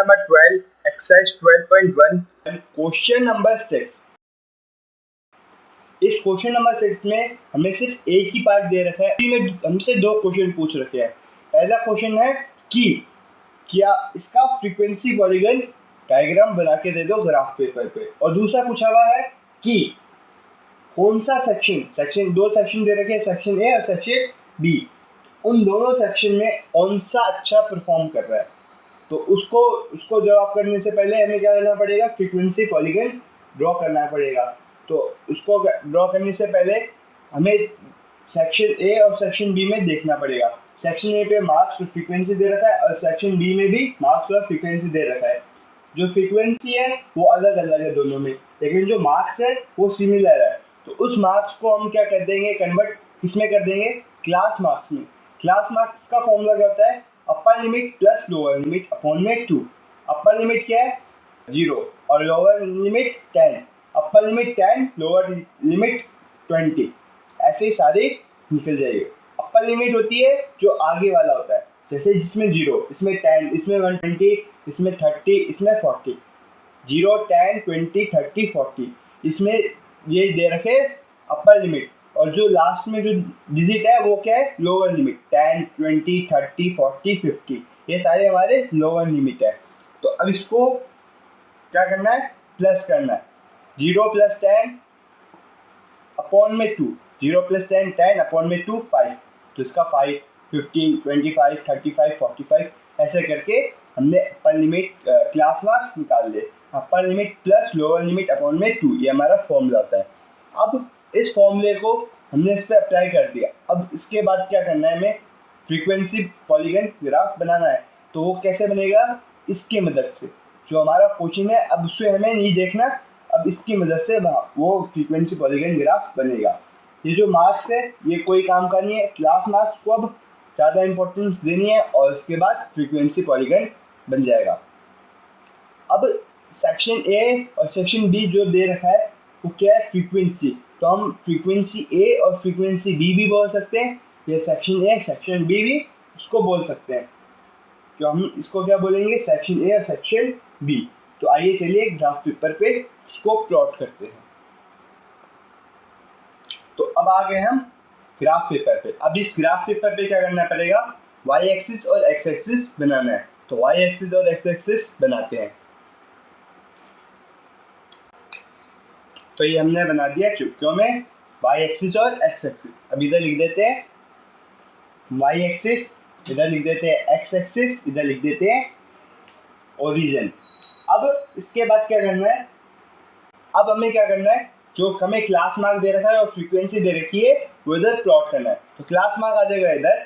Number 12, exercise 12.1, question number 6। इस question number 6 में हमें सिर्फ एक ही पार्ट दे रखा है, में हमसे दो क्वेश्चन पूछ रखे हैं। पहला क्वेश्चन है कि क्या इसका फ्रीक्वेंसी पॉलीगन डायग्राम बना के दे दो ग्राफ पेपर पे, और दूसरा पूछा हुआ है कि कौन सा सेक्शन दो सेक्शन दे रखे हैं, सेक्शन ए और सेक्शन बी, उन दोनों सेक्शन में कौन सा अच्छा परफॉर्म कर रहा है। तो उसको जवाब करने से पहले हमें क्या करना पड़ेगा, फ्रीक्वेंसी पॉलीगन ड्रॉ करना पड़ेगा। तो उसको ड्रॉ करने से पहले हमें सेक्शन ए और सेक्शन बी में देखना पड़ेगा। सेक्शन ए पे मार्क्स और फ्रीक्वेंसी दे रखा है और सेक्शन बी में भी मार्क्स और फ्रीक्वेंसी दे रखा है। जो फ्रीक्वेंसी है वो अलग अलग है दोनों में, लेकिन जो मार्क्स है वो सिमिलर है। तो उस मार्क्स को हम क्या कर देंगे, कन्वर्ट किसमें कर देंगे, क्लास मार्क्स में। क्लास मार्क्स का फॉर्मूला क्या होता है, upper limit plus lower limit upon में 2। अपर लिमिट क्या है 0 और lower limit 10। Upper limit 10, lower limit 20, ऐसे ही सारे निकल जाएंगे। अपर लिमिट होती है जो आगे वाला होता है, जैसे जिसमें 0, इसमें 10, इसमें 120, इसमें 30, इसमें 40। 0, 10, 20, 30, 40, इसमें ये दे रखे अपर लिमिट, और जो लास्ट में जो डिजिट है वो क्या है, लोअर लिमिट। 10, 20, 30, 40, 50, ये सारे हमारे लोअर लिमिट है। तो अब इसको क्या करना है, प्लस करना है। 0 + 10 अपॉन में 2, 0 + 10, 10 अपॉन में 2, 5। तो इसका 5, 15, 25, 35, 45 ऐसे करके हमने अपर लिमिट क्लास मार्क्स निकाल लिए। Upper limit plus lower limit upon में 2, ये हमारा फॉर्मूला होता है। अब इस फॉर्मूले को हमने इस पर अप्लाई कर दिया। अब इसके बाद क्या करना है, हमें फ्रीक्वेंसी पॉलीगन ग्राफ बनाना है। तो वो कैसे बनेगा, इसकी मदद से। जो हमारा क्वेश्चन है अब उससे हमें नहीं देखना, अब इसकी मदद से वो फ्रीक्वेंसी पॉलीगन ग्राफ बनेगा। ये जो मार्क्स है ये कोई काम का नहीं है, क्लास मार्क्स को अब ज़्यादा इंपॉर्टेंस देनी है और उसके बाद फ्रीक्वेंसी पॉलीगन बन जाएगा। अब सेक्शन ए और सेक्शन बी जो दे रखा है वो क्या है, फ्रीक्वेंसी। तो हम फ्रीक्वेंसी ए और फ्रीक्वेंसी बी भी बोल सकते हैं, ये सेक्शन ए सेक्शन बी भी उसको बोल सकते हैं। तो हम इसको क्या बोलेंगे, सेक्शन ए और सेक्शन बी। तो आइए चलिए ग्राफ पेपर पे इसको प्लॉट करते हैं। तो अब आ गए हम ग्राफ पेपर पे। अब इस ग्राफ पेपर पे क्या करना पड़ेगा, वाई एक्सिस और एक्स एक्सिस बनाना है। तो वाई एक्सिस और एक्स एक्सिस बनाते हैं। तो ये हमने बना दिया चुटकियों में वाई एक्सिस और एक्स एक्सिस। अब इधर लिख देते हैं वाई एक्सिस, इधर लिख देते हैं एक्स एक्सिस, इधर लिख देते हैं ओरिजिन। अब इसके बाद क्या करना है, अब हमें क्या करना है, जो हमें क्लास मार्क दे रखा है और फ्रीक्वेंसी दे रखी है वो इधर प्लॉट करना है। तो क्लास मार्क आ जाएगा इधर,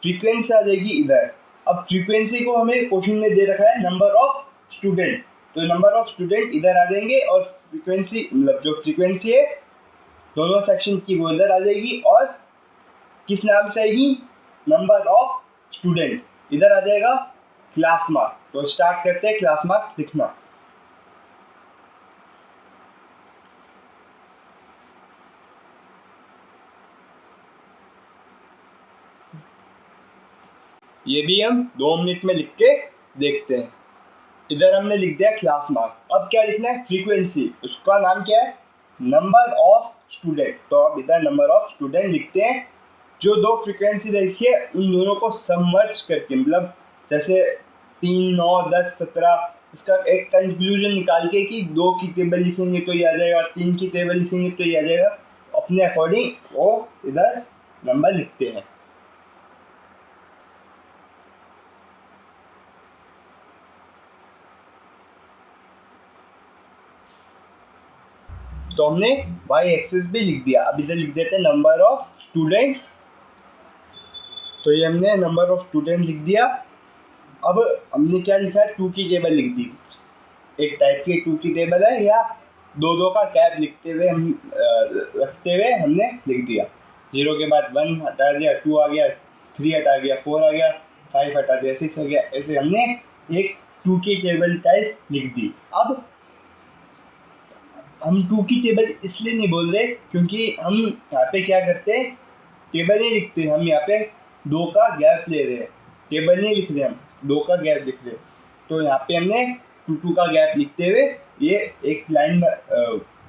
फ्रीक्वेंसी आ जाएगी इधर। अब फ्रीक्वेंसी को हमें क्वेश्चन में दे रखा है नंबर ऑफ स्टूडेंट, तो नंबर ऑफ स्टूडेंट इधर आ जाएंगे और फ्रीक्वेंसी मतलब जो फ्रीक्वेंसी है दोनों सेक्शन की वो इधर आ जाएगी, और किस नाम से आएगी, नंबर ऑफ स्टूडेंट इधर आ जाएगा क्लास मार्क। तो स्टार्ट करते हैं क्लास मार्क लिखना। ये भी हम 2 मिनट में लिख के देखते हैं। इधर हमने लिख दिया क्लास मार्क। अब क्या लिखना है, फ्रीक्वेंसी, उसका नाम क्या है, नंबर ऑफ स्टूडेंट। तो अब इधर नंबर ऑफ स्टूडेंट लिखते हैं। जो दो फ्रीक्वेंसी देखिए उन दोनों को सबमर्ज करके, मतलब जैसे 3, 9, 10, 17, इसका एक कंक्लूजन निकाल के कि 2 की टेबल लिखेंगे तो ये आ जाएगा, 3 की टेबल लिखेंगे तो ये आ जाएगा। अपने अकॉर्डिंग वो इधर नंबर लिखते हैं। तो हमने वाई एक्सिस भी लिख दिया। अब इधर लिख देते हैं नंबर ऑफ स्टूडेंट। तो ये हमने नंबर ऑफ स्टूडेंट लिख दिया। अब हमने क्या लिखा है, 2 की टेबल लिख दी। एक टाइप की 2 की टेबल है, या 2 का कैप लिखते हुए हम रखते हुए हमने लिख दिया। 0 के बाद 1 हटा दिया, 2 आ गया, 3 हटा गया, 4 आ गया, 5 हटा दिया, 6 आ गया। ऐसे हमने एक 2 की टेबल टाइप लिख दी। अब हम 2 की टेबल इसलिए नहीं बोल रहे क्योंकि हम यहाँ पे क्या करते हैं, टेबल नहीं लिखते, हम यहाँ पे 2 का गैप ले रहे हैं। टेबल नहीं लिख रहे, हम 2 का गैप लिख रहे हैं। तो यहाँ पे हमने 2 का गैप लिखते हुए ये एक लाइन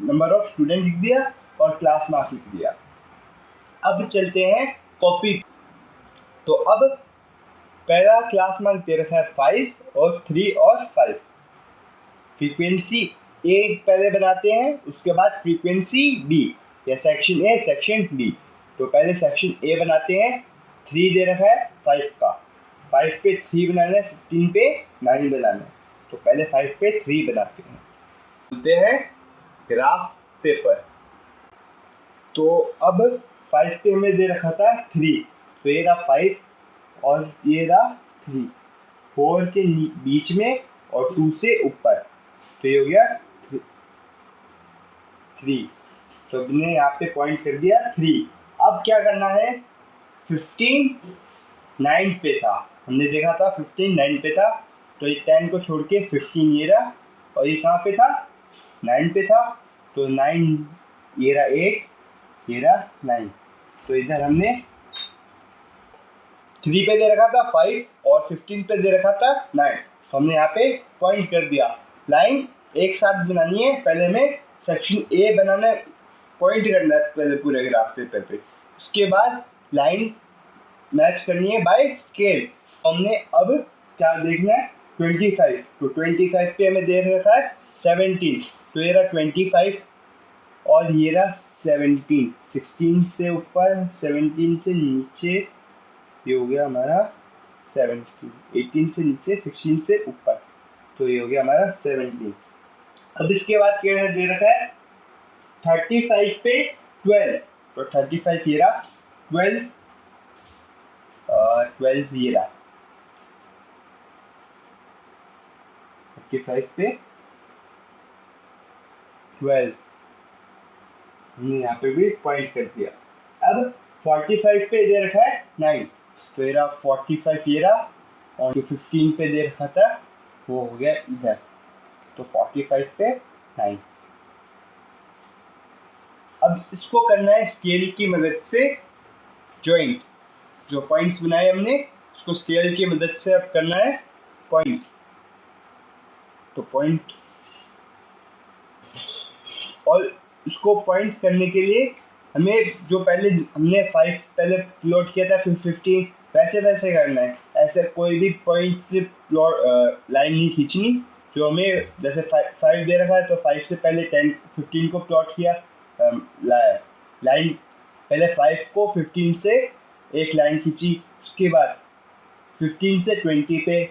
नंबर ऑफ स्टूडेंट लिख दिया और क्लास मार्क लिख दिया। अब चलते हैं कॉपी। तो अब पहला क्लास मार्क दे रखा है 5 और 3 और 5। फ्रीक्वेंसी ए पहले बनाते हैं, उसके बाद फ्रीक्वेंसी बी या सेक्शन ए सेक्शन बी। तो पहले सेक्शन ए बनाते हैं, 3 दे रखा है 5 का, 5 पे 3 बनाना है, 15 पे 9 बनाना है। तो पहले 5 पे 3 बनाते हैं, बोलते हैं ग्राफ पेपर। तो अब 5 पे में दे रखा था 3, तो ये रहा 5 और ये रहा 3, 4 के बीच में और 2 से ऊपर, तो ये हो गया 3। तो हमने यहाँ पे पॉइंट कर दिया 3। अब क्या करना है, 15 9 पे था, हमने देखा था 15 9 पे था, तो ये 10 को छोड़ के 15 ये रहा, और ये कहाँ पे था 9 पे था, तो 9 ये रहा 8 ये रहा 9। तो इधर हमने 3 पे दे रखा था 5 और 15 पे दे रखा था 9, तो हमने यहाँ पे पॉइंट कर दिया। लाइन एक साथ बनानी है, पहले में सेक्शन ए बनाना है, पॉइंट करना है पहले पूरे ग्राफ पेपर पे, उसके बाद लाइन मैच करनी है बाय स्केल। हमने अब क्या देखना है 25, तो 25 पे हमें दे रखा है 17, तो ये रहा 25 और ये रहा 17, 16 से ऊपर 17 से नीचे, ये हो गया हमारा 17, 18 से नीचे 16 से ऊपर, तो ये हो गया हमारा 17। अब इसके बाद क्या दे रखा है 35 पे 12, तो 35 ये रहा 12 ये रहा 35 पे 12, हमने यहाँ पे भी पॉइंट कर दिया। अब 45 पे दे रखा है 9, तो ये रहा 45 ये रहा, और जो 15 पे दे रखा था वो हो गया इधर, तो 45 पे 9। अब इसको करना है स्केल की मदद से जॉइंट, जो पॉइंट्स बनाए हमने उसको स्केल की मदद से अब करना है पॉइंट। तो पॉइंट, और उसको पॉइंट करने के लिए हमें जो पहले हमने 5 पहले प्लॉट किया था, फिर 15 वैसे करना है। ऐसे कोई भी पॉइंट से प्लॉट लाइन नहीं खींचनी। जो हमें जैसे 5 दे रखा है, तो 5 से पहले 15 को प्लॉट किया, लाइन पहले 5 को 15 से एक लाइन खींची, उसके बाद 15 से 20 पे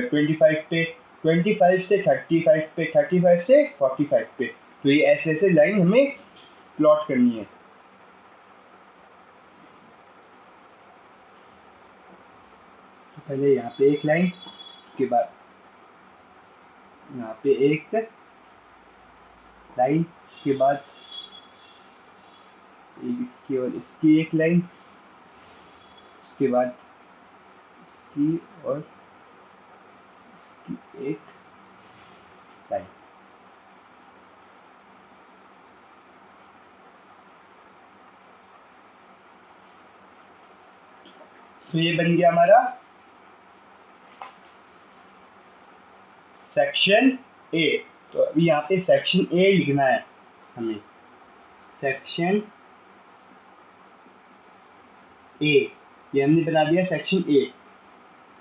25 पे, 25 से 35 पे, 35 से 45 पे, तो ये ऐसे लाइन हमें प्लॉट करनी है। तो पहले यहाँ पे एक लाइन, उसके बाद यहाँ पे एक लाइन, उसके बाद इसकी और इसकी एक लाइन, उसके बाद इसकी और इसकी एक लाइन। तो ये बन गया हमारा सेक्शन ए। तो अभी यहाँ पे सेक्शन ए लिखना है हमें, सेक्शन ए, ये हमने बना दिया सेक्शन ए।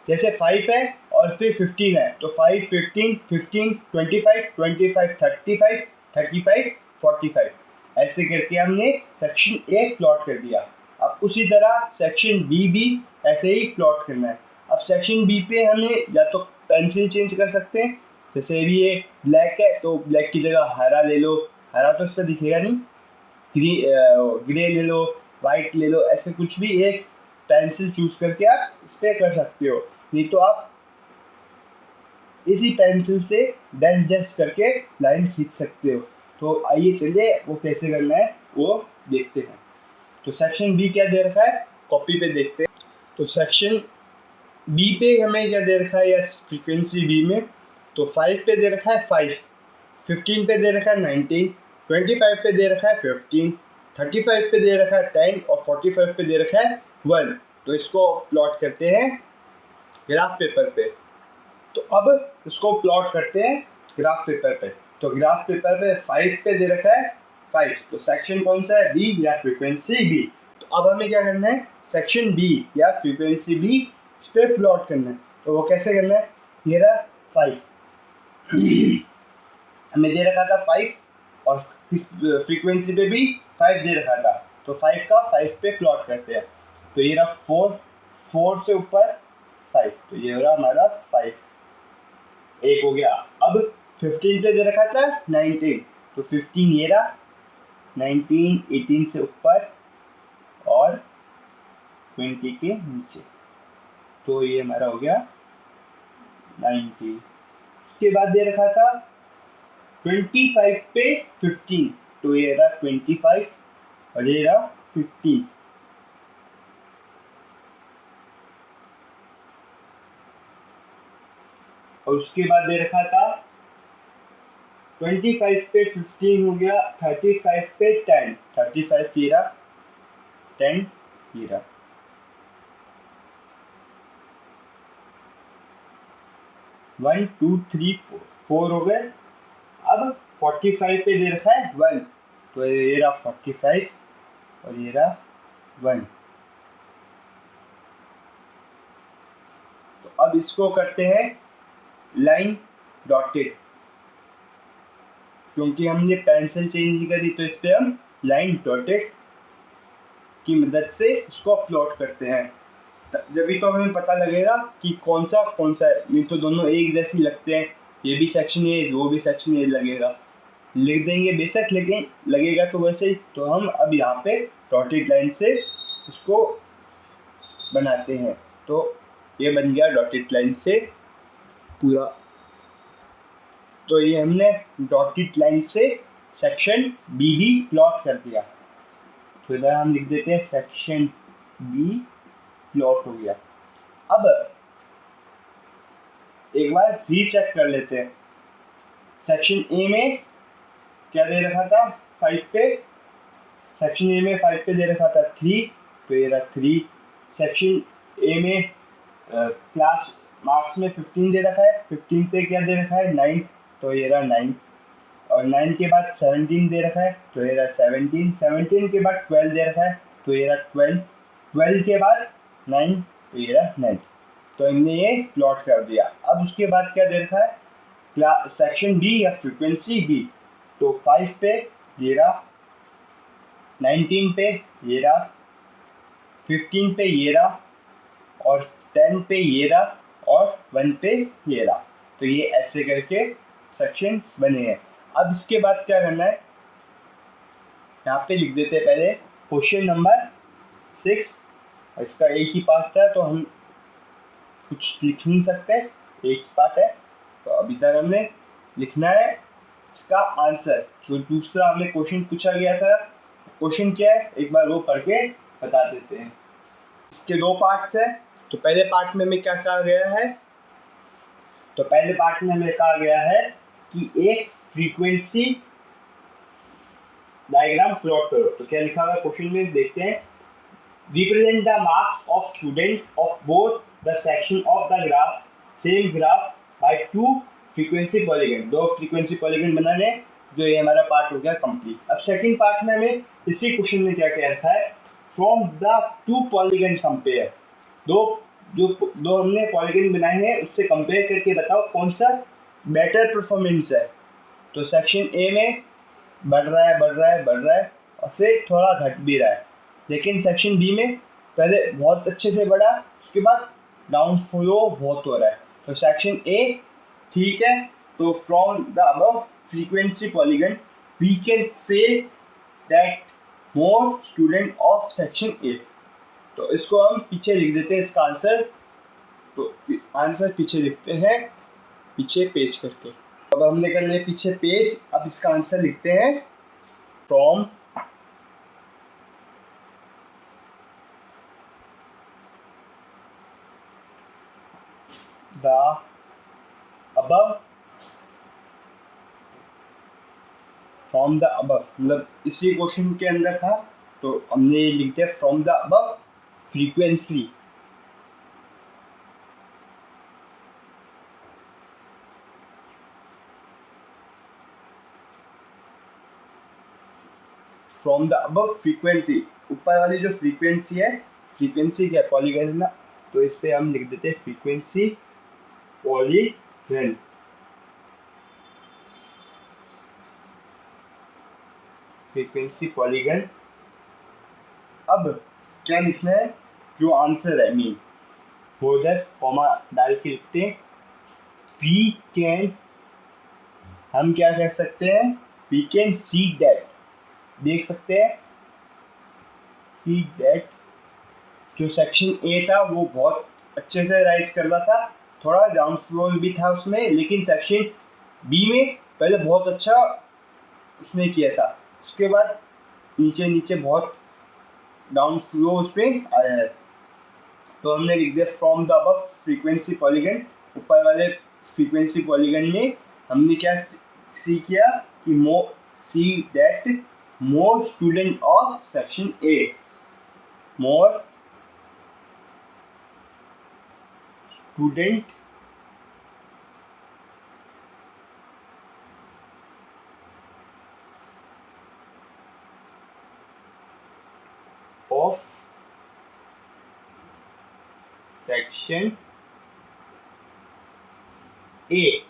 जैसे 5 है और फिर 15 है, तो 5 15 15 25 25 35 35 45, ऐसे करके हमने सेक्शन ए प्लॉट कर दिया। अब उसी तरह सेक्शन बी भी ऐसे ही प्लॉट करना है। अब सेक्शन बी पे हमें या तो पेंसिल चेंज कर सकते हैं, जैसे अभी ये ब्लैक है तो ब्लैक की जगह हरा ले लो, हरा तो इस पर दिखेगा नहीं, ग्रे ले लो, वाइट ले लो, ऐसे कुछ भी एक पेंसिल चूज करके आप इस पर कर सकते हो। नहीं तो आप इसी पेंसिल से डैश डैश करके लाइन खींच सकते हो। तो आइए चलिए वो कैसे करना है वो देखते हैं। तो सेक्शन बी क्या दे रखा है, कॉपी पे देखते हैं। तो सेक्शन बी पे हमें क्या दे रखा है, या फ्रीक्वेंसी बी में, तो 5 पे दे रखा है 5, 15 पे दे रखा है 19, 25 पे दे रखा है 15, 35 पे दे रखा है 10 और 45 पे दे रखा है 1। तो इसको प्लॉट करते हैं ग्राफ पेपर पे। तो अब इसको प्लॉट करते हैं ग्राफ पेपर पे। तो ग्राफ पेपर पे 5 पे दे रखा है 5, तो सेक्शन कौन सा है, बी या फ्रीक्वेंसी बी। तो अब हमें क्या करना है, सेक्शन बी या फ्रीक्वेंसी बी इस पर प्लॉट करना है। तो वो कैसे करना है, ये रहा 5 हमें दे रखा था 5 और इस फ्रीक्वेंसी पे भी 5 दे रखा था, तो 5 का 5 पे प्लॉट करते हैं। तो ये रहा 4 से ऊपर 5, तो ये रहा हमारा 5, एक हो गया। अब 15 पे दे रखा था 19, तो 15 ये रहा, 19 18 से ऊपर और 20 के नीचे, तो ये हमारा हो गया 90। उसके बाद दे रखा था 25 पे 15, तो ये रहा 25 और ये रहा 15। और उसके बाद दे रखा था 25 पे 15 हो गया, 35 पे 10, 35 ये रहा, 10 ये रहा। वन टू थ्री फोर हो गए। अब 45 पे दे रखा है 1, तो ये रहा 45 और ये रहा 1। तो अब इसको करते हैं लाइन डॉटेड, क्योंकि हमने पेंसिल चेंज करी तो इस पे हम लाइन डॉटेड की मदद से इसको प्लॉट करते हैं। जब भी तो हमें पता लगेगा कि कौन सा है, नहीं तो दोनों एक जैसे लगते हैं, ये भी सेक्शन ए वो भी सेक्शन ए लगेगा, लिख देंगे बेशक, लेकिन लगेगा तो वैसे ही। तो हम अब यहाँ पे डॉटेड लाइन से इसको बनाते हैं, तो ये बन गया डॉटेड लाइन से पूरा। तो ये हमने डॉटेड लाइन से सेक्शन बी भी प्लॉट कर दिया, तो इधर हम लिख देते हैं सेक्शन बी प्लॉट हो गया। अब एक बार रीचेक कर लेते हैं, सेक्शन ए में क्या दे रखा था 5 पे, सेक्शन ए में 5 पे दे रखा था 3, तो ये रहा 3। सेक्शन ए में क्लास मार्क्स में 15 दे रखा है, 15 पे क्या दे रखा है 9, तो ये रहा 9। और 9 के बाद 17 दे रखा है, तो ये रहा 17। 17 के बाद 12 दे रखा है, तो ये रहा 12। 12 के बाद 9, तो ये रहा 9। तो हमने ये प्लॉट कर दिया। अब उसके बाद क्या दे रखा है, सेक्शन बी या फ्रीक्वेंसी बी, तो 5 पे ये रहा, 19 पे ये रहा, 15 पे ये रहा और 10 पे ये रहा और 1 पे ये रहा। तो ये ऐसे करके सेक्शंस बने हैं। अब इसके बाद क्या करना है, यहाँ पे लिख देते हैं पहले क्वेश्चन नंबर 6। इसका एक ही पार्ट था तो हम कुछ लिख नहीं सकते, एक ही पार्ट है। तो अब इधर हमने लिखना है इसका आंसर, जो दूसरा हमने क्वेश्चन पूछा गया था। क्वेश्चन क्या है एक बार वो पढ़ के बता देते हैं। इसके 2 पार्ट्स हैं। तो पहले पार्ट में हमें क्या कहा गया है, तो पहले पार्ट में हमें कहा गया है कि एक फ्रीक्वेंसी डायग्राम प्लॉट करो। तो क्या लिखा हुआ है क्वेश्चन में, देखते हैं। Represent the marks of students of both the section of the graph same graph by 2 frequency polygon. 2 frequency polygon बनाने, जो ये हमारा पार्ट हो गया कंप्लीट। अब सेकंड पार्ट में हमें इसी क्वेश्चन में क्या कह रखा है, फ्रॉम द 2 पॉलीगन कंपेयर। दो हमने पॉलीगन बनाए हैं, उससे कंपेयर करके बताओ कौन सा बेटर परफॉर्मेंस है। तो सेक्शन ए में बढ़ रहा है और फिर थोड़ा घट भी रहा है, लेकिन सेक्शन बी में पहले बहुत अच्छे से बढ़ा, उसके बाद डाउन फ्लो बहुत हो रहा है। तो सेक्शन ए ठीक है। तो from the above frequency polygon we can say that more student of section A. तो इसको हम पीछे लिख देते हैं इसका आंसर। तो आंसर पीछे लिखते हैं, पीछे पेज करके। अब हमने कर लिया पीछे पेज, अब इसका आंसर लिखते हैं from the above, from the above मतलब इसी क्वेश्चन के अंदर था, तो हमने लिख दिया from the above frequency from the above frequency, ऊपर वाली जो फ्रीक्वेंसी है, फ्रीक्वेंसी क्या है, पॉलीगन है ना, तो इस पे हम लिख देते हैं फ्रीक्वेंसी पॉलीगन। Frequency polygon. अब क्या लिखना है, जो आंसर है मीन वो उधर कॉमा डाल के लिखते हैं। वी कैन, हम क्या कह सकते हैं, वी कैन सी दैट, देख सकते हैं, सी दैट जो सेक्शन ए था वो बहुत अच्छे से राइज कर रहा था, थोड़ा डाउन फ्लो भी था उसमें, लेकिन सेक्शन बी में पहले बहुत अच्छा उसने किया था, उसके बाद नीचे नीचे बहुत डाउन फ्लो उसमें आया है। तो हमने लिख दिया from the above frequency polygon, ऊपर वाले फ्रीक्वेंसी पॉलीगन में हमने क्या सी किया कि see that more student of section A, more student of section ए,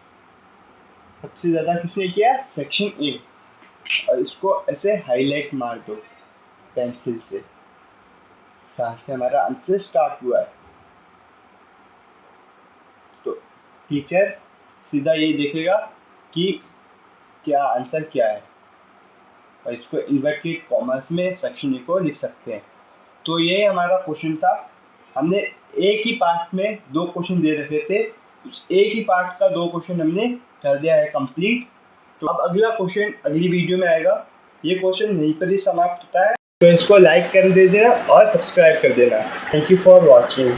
सबसे ज्यादा किसने किया, सेक्शन ए, और इसको ऐसे हाईलाइट मार दो पेंसिल से, जहाँ से हमारा आंसर स्टार्ट हुआ है। तो टीचर सीधा ये देखेगा कि क्या आंसर क्या है, और इसको इन्वर्टेड कॉमर्स में सेक्शन ए को लिख सकते हैं। तो ये हमारा क्वेश्चन था, हमने एक ही पार्ट में दो क्वेश्चन दे रखे थे, उस एक ही पार्ट का दो क्वेश्चन हमने कर दिया है कंप्लीट। तो अब अगला क्वेश्चन अगली वीडियो में आएगा, ये क्वेश्चन यहीं पर ही समाप्त होता है। तो इसको लाइक कर देना और सब्सक्राइब कर देना। Thank you for watching.